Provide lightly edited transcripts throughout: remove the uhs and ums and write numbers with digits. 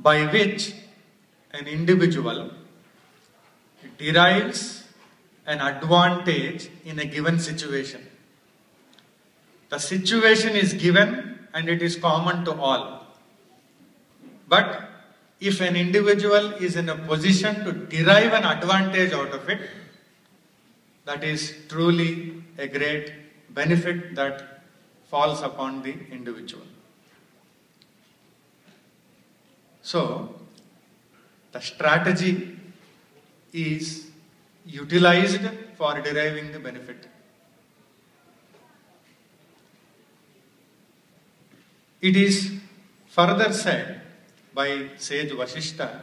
by which an individual derives an advantage in a given situation. The situation is given and it is common to all. But if an individual is in a position to derive an advantage out of it, that is truly a great benefit that falls upon the individual. So, the strategy is utilized for deriving the benefit. It is further said by sage Vasishta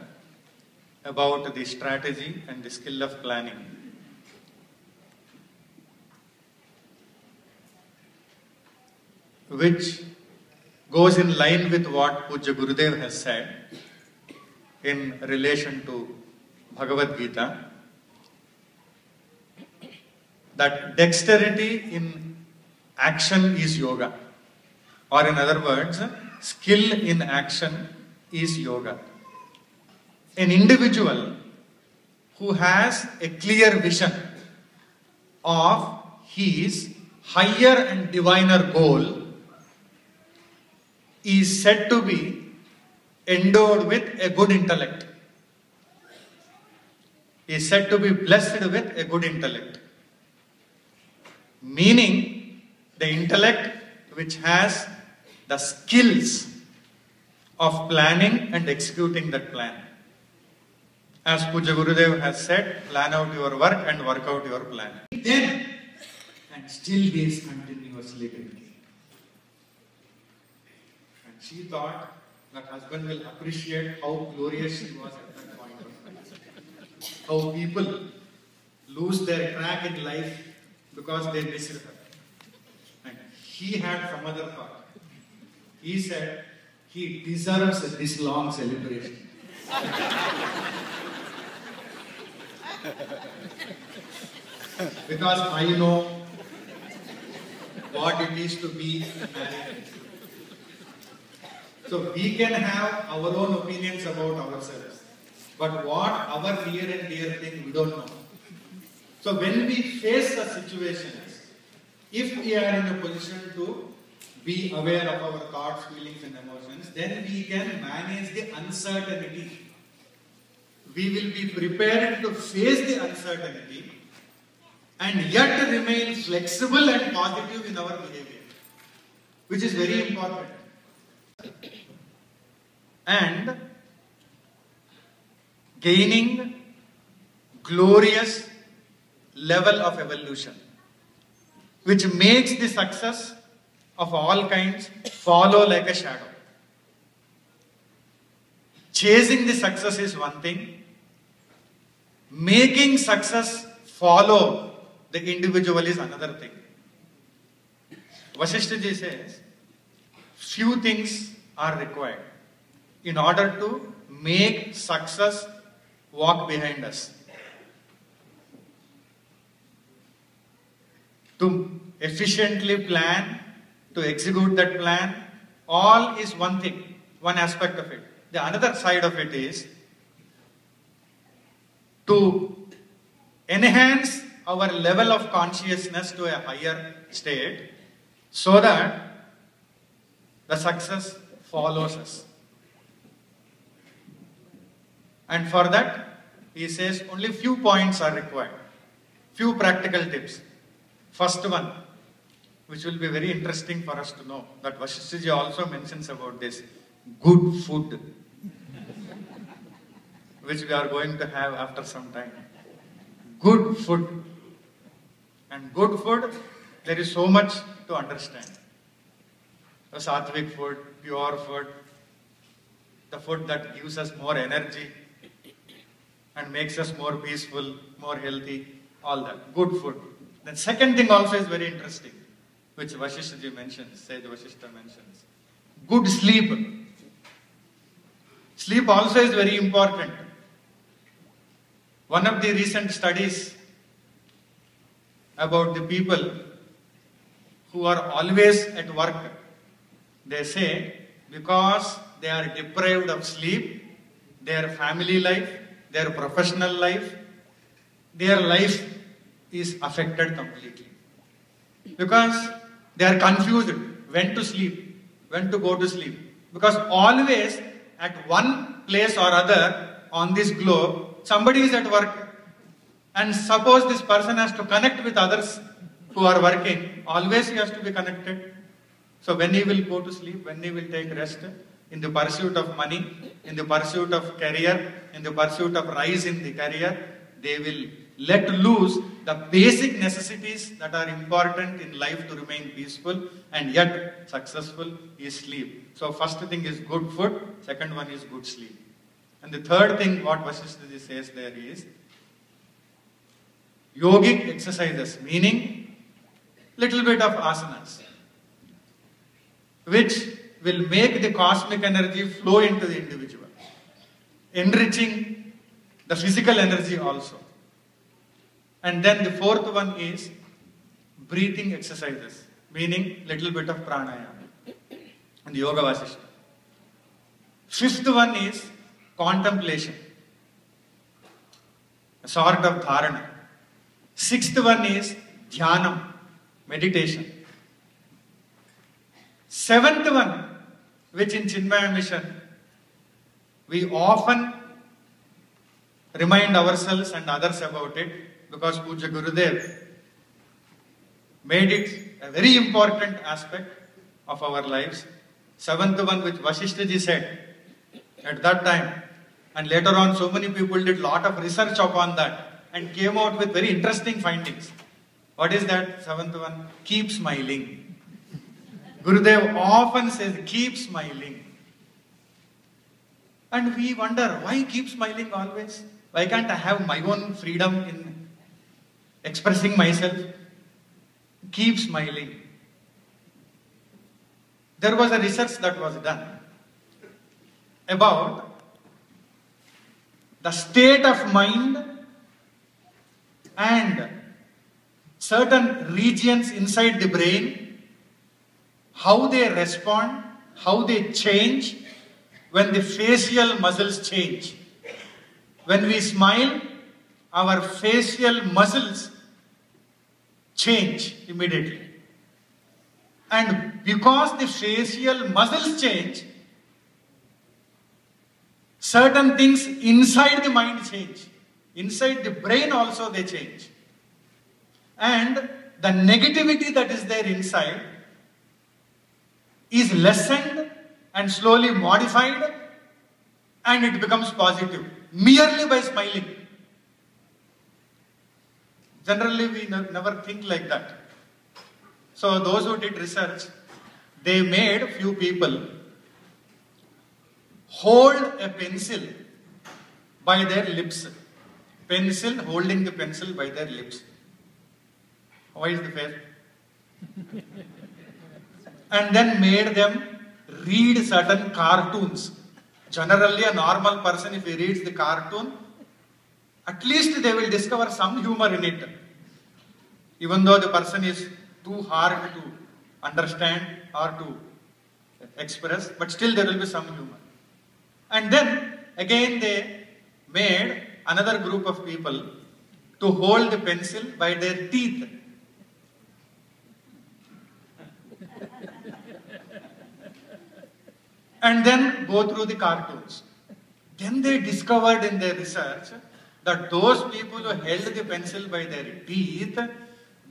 about the strategy and the skill of planning. Which goes in line with what Pujya Gurudev has said in relation to Bhagavad Gita, that dexterity in action is yoga, or in other words, skill in action is yoga. An individual who has a clear vision of his higher and diviner goal is said to be endowed with a good intellect. He is said to be blessed with a good intellect. Meaning, the intellect which has the skills of planning and executing that plan. As Pujya Gurudev has said, plan out your work and work out your plan. Then, and still gaze continuously with me. And she thought that husband will appreciate how glorious she was at that point of time. How people lose their track in life because they missed her. And he had some other thought. He said, he deserves this long celebration. Because I know what it is to be married. So we can have our own opinions about ourselves. But what our near and dear thing, we don't know. So when we face the situations, if we are in a position to be aware of our thoughts, feelings and emotions, then we can manage the uncertainty. We will be prepared to face the uncertainty and yet remain flexible and positive in our behavior, which is very important. And gaining glorious level of evolution, which makes the success of all kinds follow like a shadow. Chasing the success is one thing. Making success follow the individual is another thing. Vasishta ji says, few things are required in order to make success walk behind us. To efficiently plan, to execute that plan, all is one thing, one aspect of it. The another side of it is to enhance our level of consciousness to a higher state so that the success follows us. And for that, he says only few points are required, few practical tips. First one, which will be very interesting for us to know, that Vasishta ji also mentions about this, good food, which we are going to have after some time. Good food. And good food, there is so much to understand. The sattvic food, pure food, the food that gives us more energy and makes us more peaceful, more healthy, all that. Good food. The second thing also is very interesting, which Vasishta ji mentions, Sage Vasishta mentions. Good sleep. Sleep also is very important. One of the recent studies about the people who are always at work, they say because they are deprived of sleep, their family life, their professional life, their life is affected completely. Because they are confused when to sleep, when to go to sleep. Because always at one place or other on this globe, somebody is at work. And suppose this person has to connect with others who are working, always he has to be connected. So when he will go to sleep, when he will take rest, in the pursuit of money, in the pursuit of career, in the pursuit of rise in the career, they will let loose the basic necessities that are important in life to remain peaceful and yet successful is sleep. So first thing is good food, second one is good sleep. And the third thing what Vasishtha says there is yogic exercises, meaning little bit of asanas, which will make the cosmic energy flow into the individual, enriching the physical energy also. And then the fourth one is breathing exercises, meaning little bit of pranayama and yoga vasishtha. Fifth one is contemplation, a sort of dharana. Sixth one is dhyanam, meditation. Seventh one, which in Chinmaya Mission, we often remind ourselves and others about it, because Puja Gurudev made it a very important aspect of our lives. Seventh one, which Vasishtha ji said at that time, and later on so many people did lot of research upon that and came out with very interesting findings. What is that seventh one? Keep smiling. Gurudev often says, keep smiling. And we wonder, why keep smiling always? Why can't I have my own freedom in expressing myself? Keep smiling. There was a research that was done about the state of mind and certain regions inside the brain, how they respond, how they change when the facial muscles change. When we smile, our facial muscles change immediately. And because the facial muscles change, certain things inside the mind change. Inside the brain also they change. And the negativity that is there inside is lessened and slowly modified, and it becomes positive merely by smiling. Generally we never think like that. So those who did research, they made few people hold a pencil by their lips. Pencil, holding the pencil by their lips. Why is the face? And then made them read certain cartoons. Generally a normal person, if he reads the cartoon, at least they will discover some humor in it. Even though the person is too hard to understand or to express, but still there will be some humor. And then again they made another group of people to hold the pencil by their teeth. And then go through the cartoons. Then they discovered in their research that those people who held the pencil by their teeth,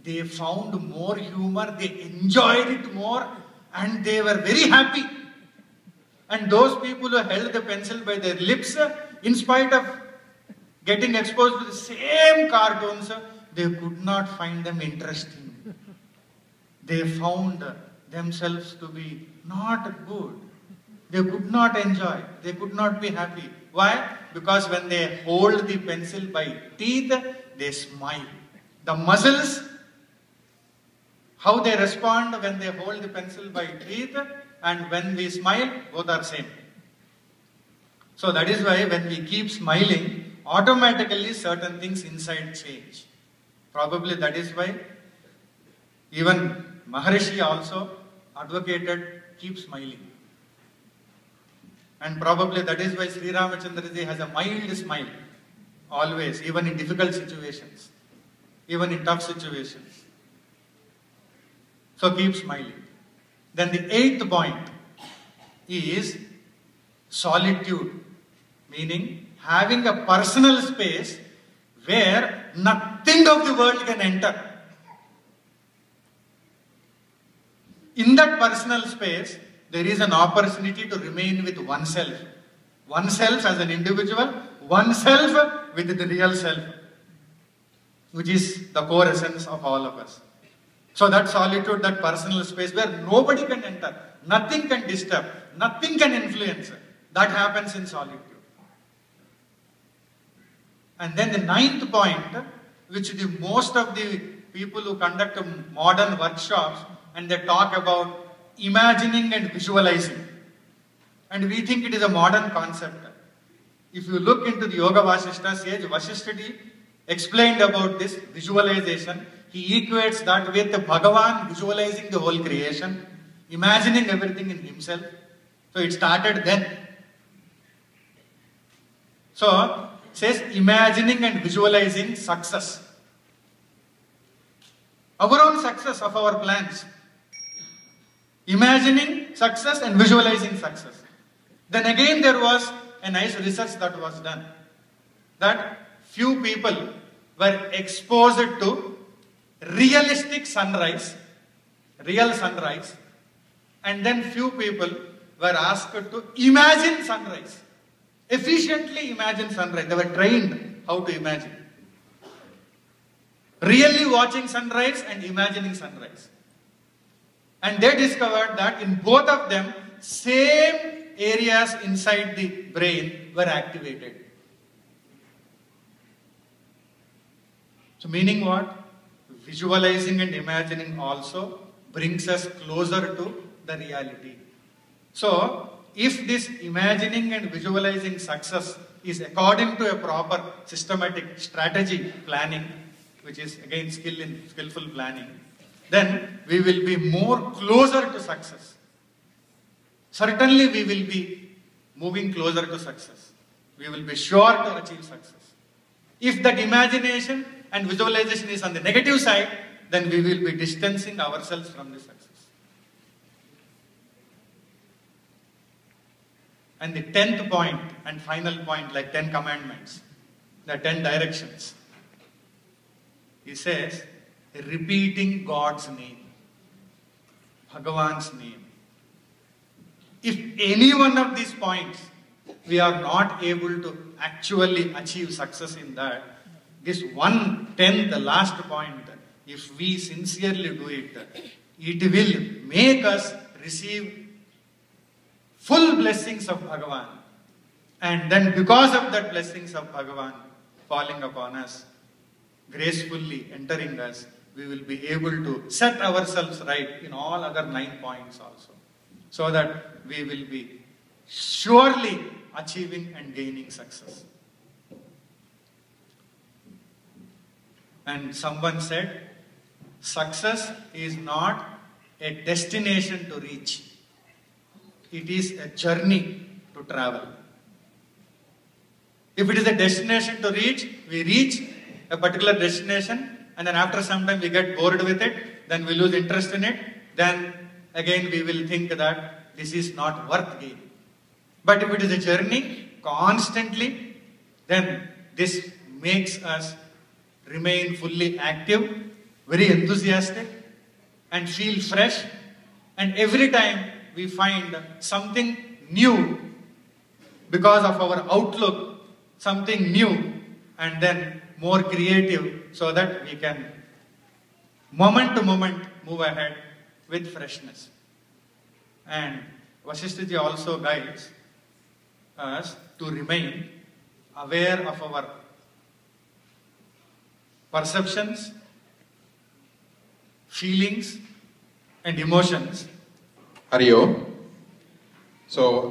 they found more humor, they enjoyed it more, and they were very happy. And those people who held the pencil by their lips, in spite of getting exposed to the same cartoons, they could not find them interesting. They found themselves to be not good. They could not enjoy. They could not be happy. Why? Because when they hold the pencil by teeth, they smile. The muscles, how they respond when they hold the pencil by teeth and when we smile, both are same. So that is why when we keep smiling, automatically certain things inside change. Probably that is why even Maharishi also advocated keep smiling. And probably that is why Sri Ramachandraji has a mild smile, always, even in difficult situations, even in tough situations. So keep smiling. Then the 8th point is solitude, meaning having a personal space where nothing of the world can enter. In that personal space, there is an opportunity to remain with oneself. Oneself as an individual, oneself with the real self, which is the core essence of all of us. So that solitude, that personal space where nobody can enter, nothing can disturb, nothing can influence, that happens in solitude. And then the 9th point, which the most of the people who conduct modern workshops, and they talk about imagining and visualizing. And we think it is a modern concept. If you look into the Yoga Vasishta sage, Vasishtha explained about this visualization. He equates that with Bhagavan visualizing the whole creation, imagining everything in himself. So it started then. So, says imagining and visualizing success. Our own success of our plans. Imagining success and visualizing success. Then again there was a nice research that was done. That few people were exposed to realistic sunrise, real sunrise, and then few people were asked to imagine sunrise. Efficiently imagine sunrise. They were trained how to imagine. Really watching sunrise and imagining sunrise. And they discovered that in both of them, same areas inside the brain were activated. So meaning what? Visualizing and imagining also brings us closer to the reality. So, if this imagining and visualizing success is according to a proper systematic strategy planning, which is again skillful planning, then we will be more closer to success. Certainly we will be moving closer to success. We will be sure to achieve success. If that imagination and visualization is on the negative side, then we will be distancing ourselves from the success. And the 10th point and final point, like 10 commandments, the 10 directions. He says, repeating God's name, Bhagavan's name. If any one of these points we are not able to actually achieve success in that, this 1/10, the last point, if we sincerely do it, it will make us receive full blessings of Bhagavan. And then because of that blessings of Bhagavan falling upon us, gracefully entering us, we will be able to set ourselves right in all other 9 points also. So that we will be surely achieving and gaining success. And someone said, success is not a destination to reach. It is a journey to travel. If it is a destination to reach, we reach a particular destination and then after some time we get bored with it, then we lose interest in it, then again we will think that this is not worth gain. But if it is a journey, constantly, then this makes us remain fully active, very enthusiastic, and feel fresh. And every time we find something new because of our outlook, something new, and then more creative, so that we can moment to moment move ahead with freshness. And Vasishtha also guides us to remain aware of our perceptions, feelings, and emotions. Hari Om. So,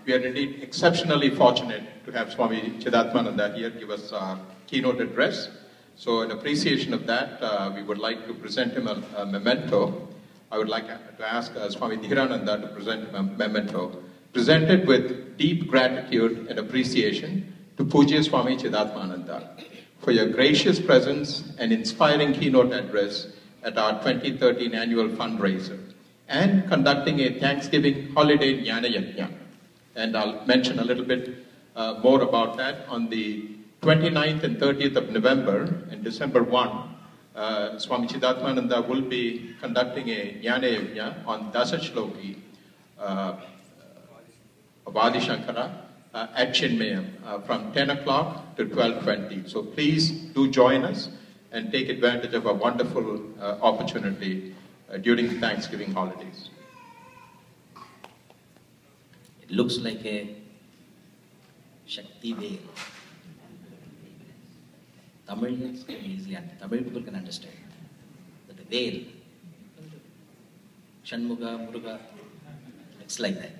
we are indeed exceptionally fortunate to have Swami Chidatmananda here give us our keynote address. So, in appreciation of that, we would like to present him a memento. I would like to ask Swami Dhirananda to present him a memento, presented with deep gratitude and appreciation to Pujya Swami Chidatmananda for your gracious presence and inspiring keynote address at our 2013 annual fundraiser and conducting a Thanksgiving holiday Jnana Yajna. And I'll mention a little bit more about that. On the 29th and 30th of November and December 1, Swami Chidatmananda will be conducting a Jnana Yajna on Dasa Shloki, Avadi Shankara, at Chinmayam from 10 o'clock to 12:20. So please do join us and take advantage of a wonderful opportunity during the Thanksgiving holidays. It looks like a Shakti veil. Tamilians can easily, Tamil people can understand that a veil, Shanmuga, Muruga, it's like that.